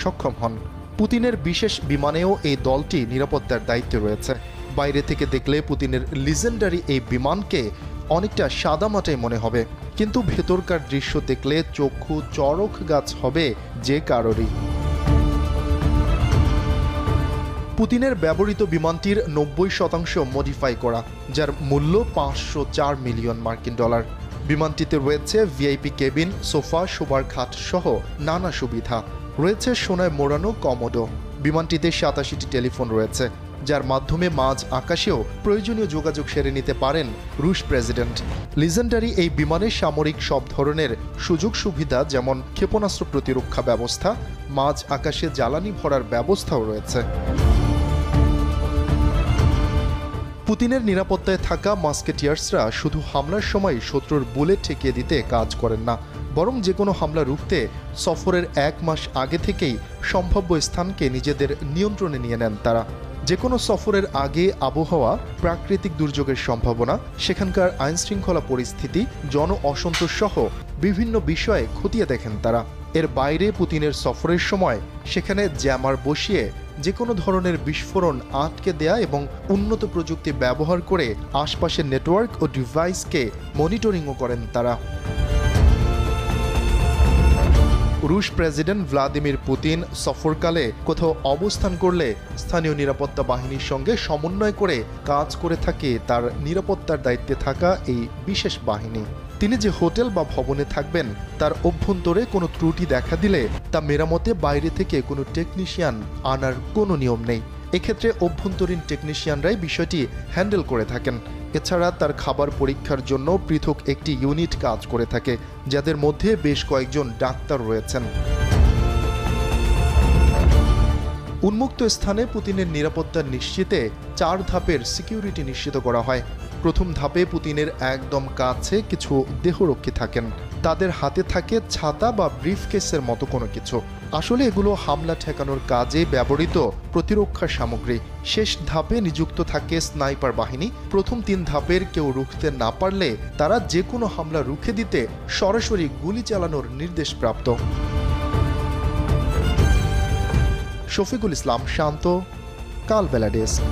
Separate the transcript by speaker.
Speaker 1: সক্ষম হন। পুতিনের বিশেষ বিমানেও এই দলটি নিরাপত্তার দায়িত্বে রয়েছে। বাইরে থেকে দেখলে পুতিনের লিজেন্ডারি এই বিমানকে অনেকটা সাদামাটাই মনে হবে, কিন্তু ভেতরকার দৃশ্য দেখলে চক্ষু চড়ক গাছ হবে যে কারোরই। পুতিনের ব্যবহৃত বিমানটির 90% মডিফাই করা, যার মূল্য 504 মিলিয়ন মার্কিন ডলার। বিমানটিতে রয়েছে ভিআইপি কেবিন, সোফা, শোবার খাট সহ নানা সুবিধা। রয়েছে সোনায় মোড়ানো কমোডো। বিমানটিতে 87টি টেলিফোন রয়েছে, যার মাধ্যমে মাঝ আকাশেও প্রয়োজনীয় যোগাযোগ সেরে নিতে পারেন রুশ প্রেসিডেন্ট। লিজেন্ডারি এই বিমানের সামরিক সব ধরনের সুযোগ সুবিধা, যেমন ক্ষেপণাস্ত্র প্রতিরক্ষা ব্যবস্থা, মাঝ আকাশে জ্বালানি ভরার ব্যবস্থাও রয়েছে। পুতিনের নিরাপত্তায় থাকা মাস্কেটিয়ার্সরা শুধু হামলার সময় শত্রুর বুলেট ঠেকিয়ে দিতে কাজ করেন না, বরং যে কোনো হামলা রুখতে সফরের 1 মাস আগে থেকেই সম্ভাব্য স্থানকে নিজেদের নিয়ন্ত্রণে নিয়ে নেন তারা। যে কোনো সফরের আগে আবহাওয়া, প্রাকৃতিক দুর্যোগের সম্ভাবনা, সেখানকার আইনশৃঙ্খলা পরিস্থিতি, জন অসন্তোষ সহ বিভিন্ন বিষয়ে খতিয়ে দেখেন তারা। এর বাইরে পুতিনের সফরের সময় সেখানে জ্যামার বসিয়ে যে কোনো ধরনের বিস্ফোরণ আটকে দেয়া এবং উন্নত প্রযুক্তি ব্যবহার করে আশপাশের নেটওয়ার্ক ও ডিভাইসকে মনিটরিংও করেন তারা। রুশ প্রেসিডেন্ট ভ্লাদিমির পুতিন সফরকালে কোথাও অবস্থান করলে স্থানীয় নিরাপত্তা বাহিনীর সঙ্গে সমন্বয় করে কাজ করে থাকে তার নিরাপত্তার দায়িত্বে থাকা এই বিশেষ বাহিনী। তিনি যে হোটেল বা ভবনে থাকবেন তার অভ্যন্তরে কোনো ত্রুটি দেখা দিলে তা মেরামতে বাইরে থেকে কোনো টেকনিশিয়ান আনার কোনো নিয়ম নেই। এক্ষেত্রে অভ্যন্তরীণ টেকনিশিয়ানরাই বিষয়টি হ্যান্ডেল করে থাকেন। এছাড়া তার খাবার পরীক্ষার জন্য পৃথক একটি ইউনিট কাজ করে থাকে, যাদের মধ্যে বেশ কয়েকজন ডাক্তার রয়েছেন। উন্মুক্ত স্থানে পুতিনের নিরাপত্তা নিশ্চিতে 4 ধাপের সিকিউরিটি নিশ্চিত করা হয়। প্রথম ধাপে পুতিনের একদম কাছে কিছু দেহরক্ষী থাকেন। তাদের হাতে থাকে ছাতা বা ব্রিফকেসের মতো কোনো কিছু। আসলে এগুলো হামলা ঠেকানোর কাজে ব্যবহৃত প্রতিরক্ষা সামগ্রী। শেষ ধাপে নিযুক্ত থাকে স্নাইপার বাহিনী। প্রথম 3 ধাপের কেউ রুখতে না পারলে তারা যে কোনো হামলা রুখে দিতে সরাসরি গুলি চালানোর নির্দেশ প্রাপ্ত। শফিকুল ইসলাম শান্ত, কালবেলা ডেস্ক।